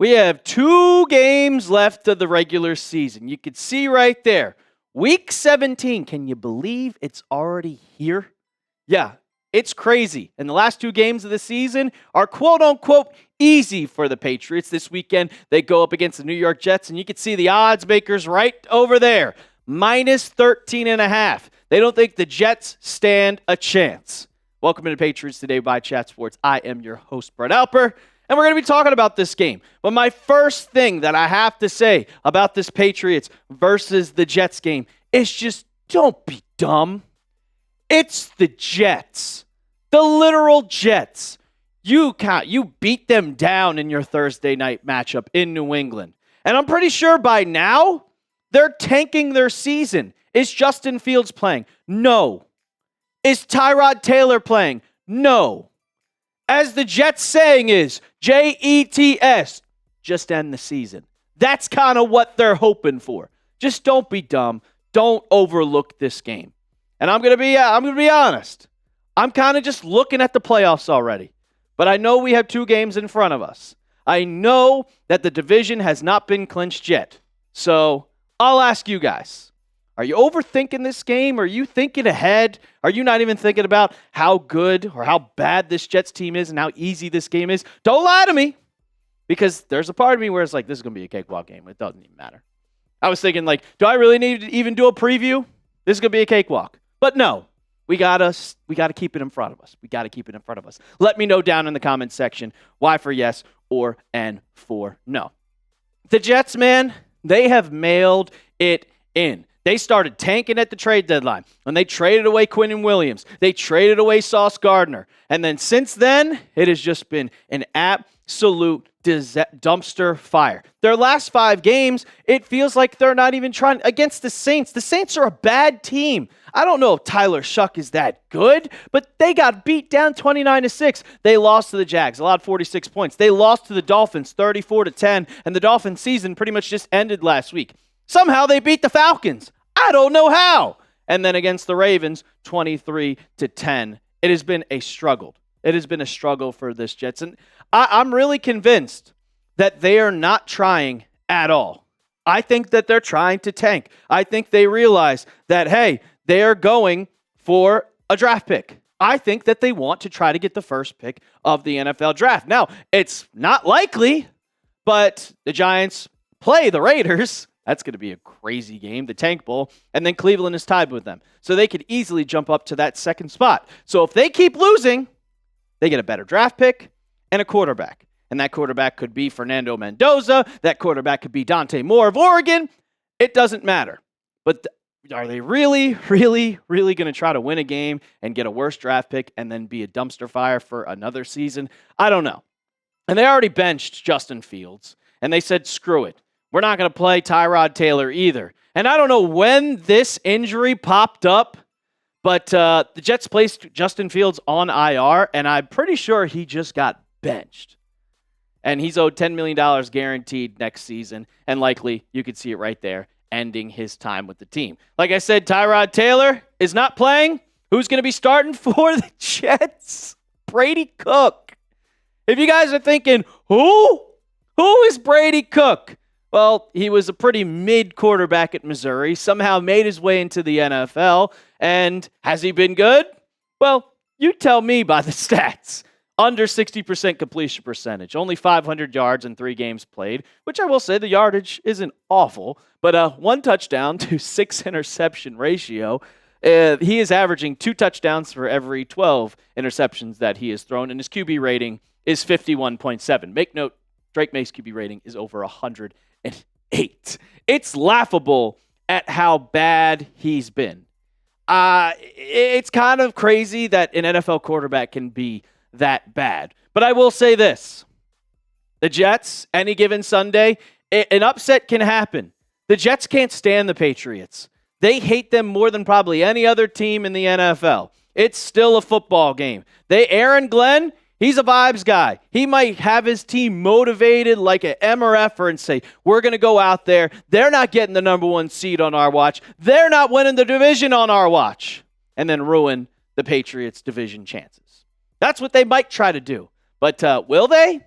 We have 2 games left of the regular season. You can see right there. Week 17. Can you believe it's already here? Yeah, it's crazy. And the last 2 games of the season are quote-unquote easy for the Patriots. This weekend, they go up against the New York Jets, and you can see the odds makers right over there. Minus 13.5. They don't think the Jets stand a chance. Welcome to Patriots Today by Chat Sports. I am your host, Brett Alper. And we're going to be talking about this game. But my first thing that I have to say about this Patriots versus the Jets game is just don't be dumb. It's the Jets. The literal Jets. You beat them down in your Thursday night matchup in New England. And I'm pretty sure by now they're tanking their season. Is Justin Fields playing? No. Is Tyrod Taylor playing? No. As the Jets saying is, Jets, just end the season. That's kind of what they're hoping for. Just don't be dumb. Don't overlook this game. And I'm gonna be honest. I'm kind of just looking at the playoffs already. But I know we have 2 games in front of us. I know that the division has not been clinched yet. So I'll ask you guys. Are you overthinking this game? Are you thinking ahead? Are you not even thinking about how good or how bad this Jets team is and how easy this game is? Don't lie to me. Because there's a part of me where it's like, this is going to be a cakewalk game. It doesn't even matter. I was thinking, like, do I really need to even do a preview? This is going to be a cakewalk. But no, we got to keep it in front of us. We got to keep it in front of us. Let me know down in the comments section why for yes or N for no. The Jets, man, they have mailed it in. They started tanking at the trade deadline, and they traded away Quinnen Williams. They traded away Sauce Gardner. And then since then, it has just been an absolute dumpster fire. Their last 5 games, it feels like they're not even trying against the Saints. The Saints are a bad team. I don't know if Tyler Shuck is that good, but they got beat down 29-6. They lost to the Jags, allowed 46 points. They lost to the Dolphins 34-10, and the Dolphins season pretty much just ended last week. Somehow they beat the Falcons. I don't know how. And then against the Ravens, 23-10. It has been a struggle. It has been a struggle for this Jets. And I'm really convinced that they are not trying at all. I think that they're trying to tank. I think they realize that, hey, they are going for a draft pick. I think that they want to try to get the first pick of the NFL draft. Now, it's not likely, but the Giants play the Raiders. That's going to be a crazy game, the Tank Bowl. And then Cleveland is tied with them. So they could easily jump up to that second spot. So if they keep losing, they get a better draft pick and a quarterback. And that quarterback could be Fernando Mendoza. That quarterback could be Dante Moore of Oregon. It doesn't matter. But are they really going to try to win a game and get a worse draft pick and then be a dumpster fire for another season? I don't know. And they already benched Justin Fields. And they said, screw it. We're not going to play Tyrod Taylor either. And I don't know when this injury popped up, but the Jets placed Justin Fields on IR, and I'm pretty sure he just got benched. And he's owed $10 million guaranteed next season, and likely, you could see it right there, ending his time with the team. Like I said, Tyrod Taylor is not playing. Who's going to be starting for the Jets? Brady Cook. If you guys are thinking, who is Brady Cook? Well, he was a pretty mid quarterback at Missouri, somehow made his way into the NFL, and has he been good? Well, you tell me by the stats. Under 60% completion percentage, only 500 yards in 3 games played, which I will say the yardage isn't awful, but 1 touchdown to 6 interception ratio. He is averaging 2 touchdowns for every 12 interceptions that he has thrown, and his QB rating is 51.7. Make note, Drake Maye's QB rating is over 108. It's laughable at how bad he's been. It's kind of crazy that an NFL quarterback can be that bad. But I will say this. The Jets, any given Sunday, an upset can happen. The Jets can't stand the Patriots. They hate them more than probably any other team in the NFL. It's still a football game. Aaron Glenn, he's a vibes guy. He might have his team motivated like an MRF and say, we're going to go out there. They're not getting the number 1 seed on our watch. They're not winning the division on our watch. And then ruin the Patriots' division chances. That's what they might try to do. But will they?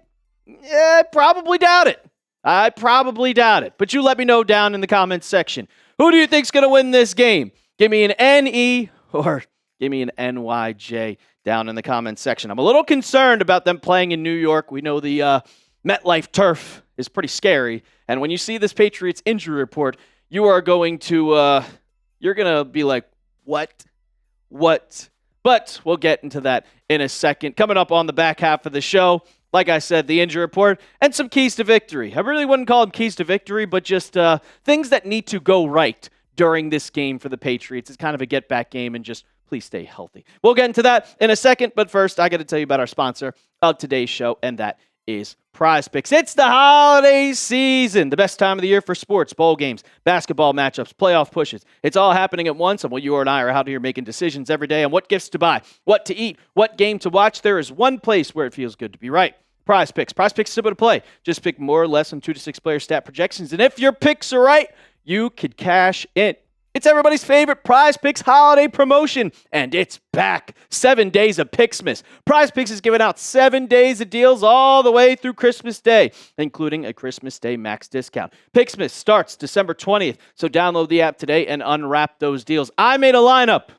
I probably doubt it. But you let me know down in the comments section. Who do you think's going to win this game? Give me an NE or give me an NYJ down in the comments section. I'm a little concerned about them playing in New York. We know the MetLife turf is pretty scary. And when you see this Patriots injury report, you are going to you're going to be like, what? But we'll get into that in a second. Coming up on the back half of the show, like I said, the injury report and some keys to victory. I really wouldn't call them keys to victory, but just things that need to go right during this game for the Patriots. It's kind of a get-back game, and just please stay healthy. We'll get into that in a second, but first, I got to tell you about our sponsor of today's show, and that is Prize Picks. It's the holiday season, the best time of the year for sports, bowl games, basketball matchups, playoff pushes. It's all happening at once, and while you and I are out here making decisions every day on what gifts to buy, what to eat, what game to watch, there is one place where it feels good to be right. Prize Picks. Prize Picks is simple to play. Just pick more or less than 2 to 6 player stat projections, and if your picks are right, you could cash in. It's everybody's favorite Prize Picks holiday promotion, and it's back. 7 days of Picksmas. Prize Picks is giving out 7 days of deals all the way through Christmas Day, including a Christmas Day max discount. Picksmas starts December 20th, so download the app today and unwrap those deals. I made a lineup,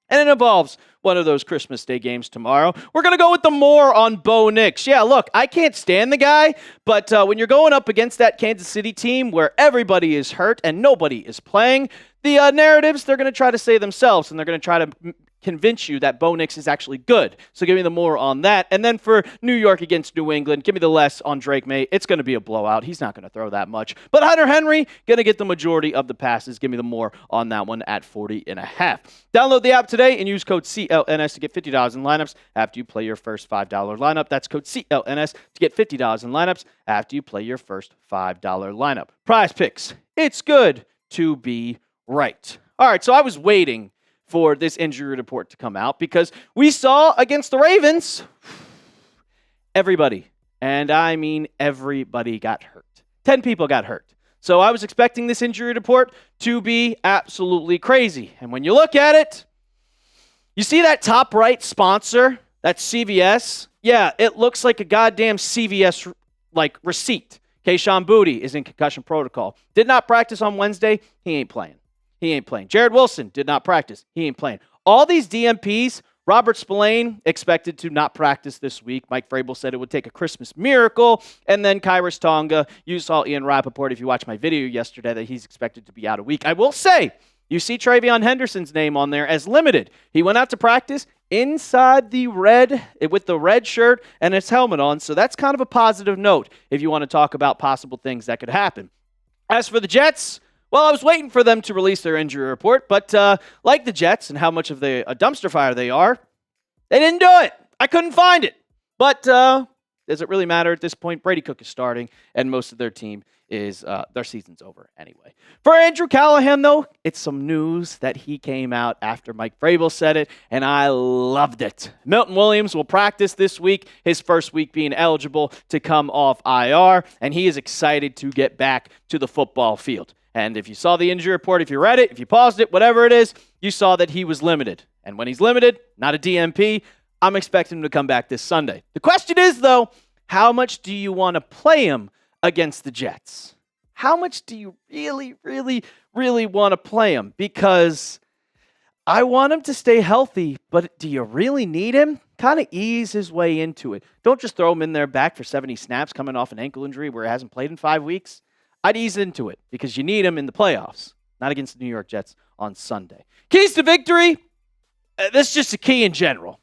and it involves one of those Christmas Day games tomorrow. We're going to go with the more on Bo Nix. Yeah, look, I can't stand the guy, but when you're going up against that Kansas City team where everybody is hurt and nobody is playing, the narratives, they're going to try to say themselves, and they're going to try to convince you that Bo Nix is actually good. So give me the more on that. And then for New York against New England, give me the less on Drake Maye. It's going to be a blowout. He's not going to throw that much. But Hunter Henry, going to get the majority of the passes. Give me the more on that one at 40.5. Download the app today and use code CLNS to get $50 in lineups after you play your first $5 lineup. That's code CLNS to get $50 in lineups after you play your first $5 lineup. Prize Picks. It's good to be right. All right, so I was waiting for this injury report to come out because we saw against the Ravens, everybody, and I mean everybody, got hurt. 10 people got hurt. So I was expecting this injury report to be absolutely crazy. And when you look at it, you see that top right sponsor, that's CVS. Yeah, it looks like a goddamn CVS receipt. Kayshon Boutte is in concussion protocol. Did not practice on Wednesday. He ain't playing. Jared Wilson did not practice. He ain't playing. All these DMPs, Robert Spillane expected to not practice this week. Mike Vrabel said it would take a Christmas miracle. And then Kyrus Tonga, you saw Ian Rappaport, if you watched my video yesterday, that he's expected to be out a week. I will say, you see Travion Henderson's name on there as limited. He went out to practice inside the red, with the red shirt and his helmet on. So that's kind of a positive note if you want to talk about possible things that could happen. As for the Jets, well, I was waiting for them to release their injury report, but like the Jets and how much of a dumpster fire they are, they didn't do it. I couldn't find it. But does it really matter at this point? Brady Cook is starting, and most of their team is their season's over anyway. For Andrew Callahan, though, it's some news that he came out after Mike Vrabel said it, and I loved it. Milton Williams will practice this week, his first week being eligible to come off IR, and he is excited to get back to the football field. And if you saw the injury report, if you read it, if you paused it, whatever it is, you saw that he was limited. And when he's limited, not a DMP, I'm expecting him to come back this Sunday. The question is, though, how much do you want to play him against the Jets? How much do you really, really, really want to play him? Because I want him to stay healthy, but do you really need him? Kind of ease his way into it. Don't just throw him in there back for 70 snaps coming off an ankle injury where he hasn't played in 5 weeks. I'd ease into it because you need him in the playoffs, not against the New York Jets on Sunday. Keys to victory, this is just a key in general.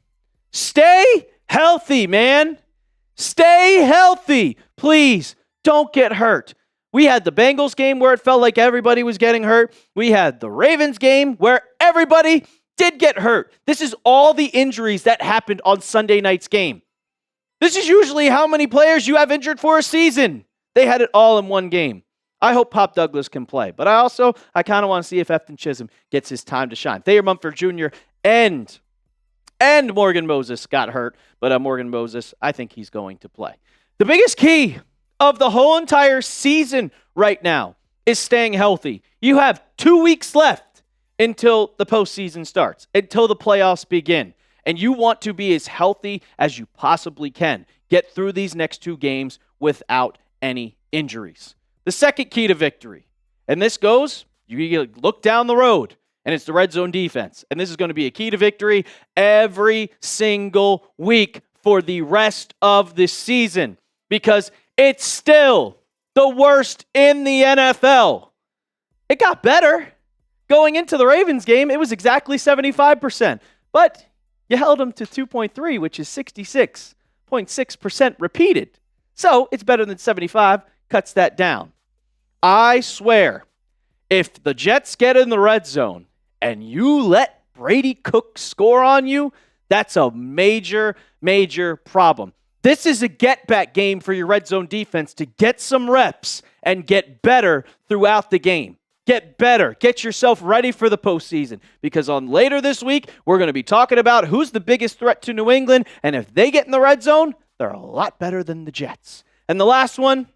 Stay healthy, man. Stay healthy. Please don't get hurt. We had the Bengals game where it felt like everybody was getting hurt. We had the Ravens game where everybody did get hurt. This is all the injuries that happened on Sunday night's game. This is usually how many players you have injured for a season. They had it all in one game. I hope Pop Douglas can play, but I kind of want to see if Efton Chisholm gets his time to shine. Thayer Mumford Jr. and Morgan Moses got hurt, but Morgan Moses, I think he's going to play. The biggest key of the whole entire season right now is staying healthy. You have 2 weeks left until the postseason starts, until the playoffs begin. and you want to be as healthy as you possibly can. Get through these next 2 games without any injuries. The second key to victory, and this goes, you look down the road, and it's the red zone defense. And this is going to be a key to victory every single week for the rest of the season, because it's still the worst in the NFL. It got better. Going into the Ravens game, it was exactly 75%. But you held them to 2.3, which is 66.6% repeated. So it's better than 75, cuts that down. I swear, if the Jets get in the red zone and you let Brady Cook score on you, that's a major, major problem. This is a get-back game for your red zone defense to get some reps and get better throughout the game. Get better. Get yourself ready for the postseason, because on later this week, we're going to be talking about who's the biggest threat to New England, and if they get in the red zone, they're a lot better than the Jets. And the last one,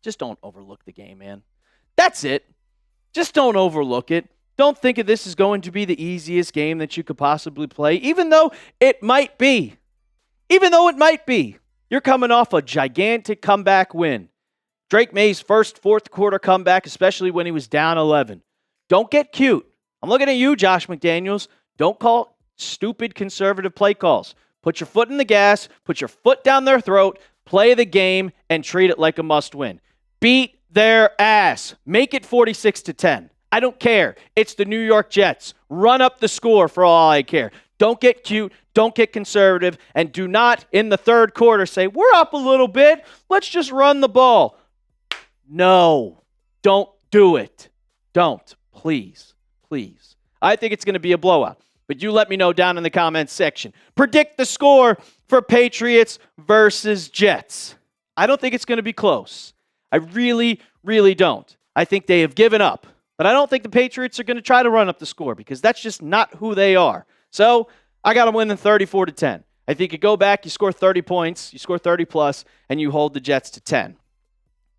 just don't overlook the game, man. That's it. Just don't overlook it. Don't think of this as going to be the easiest game that you could possibly play, even though it might be. Even though it might be. You're coming off a gigantic comeback win. Drake Maye's first fourth quarter comeback, especially when he was down 11. Don't get cute. I'm looking at you, Josh McDaniels. Don't call stupid conservative play calls. Put your foot in the gas, put your foot down their throat, play the game, and treat it like a must-win. Beat their ass. Make it 46-10. I don't care. It's the New York Jets. Run up the score for all I care. Don't get cute. Don't get conservative. And do not, in the third quarter, say, we're up a little bit. Let's just run the ball. No. Don't do it. Don't. Please. Please. I think it's going to be a blowout. But you let me know down in the comments section. Predict the score for Patriots versus Jets. I don't think it's going to be close. I really, really don't. I think they have given up. But I don't think the Patriots are going to try to run up the score, because that's just not who they are. So I got them winning 34-10. I think you go back, you score 30 points, you score 30 plus, and you hold the Jets to 10.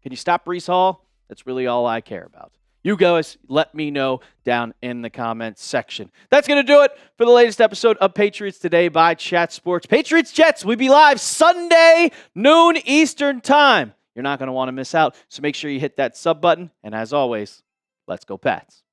Can you stop Breece Hall? That's really all I care about. You guys, let me know down in the comments section. That's going to do it for the latest episode of Patriots Today by Chat Sports. Patriots Jets, we'll be live Sunday, noon Eastern time. You're not going to want to miss out, so make sure you hit that sub button. And as always, let's go Pats.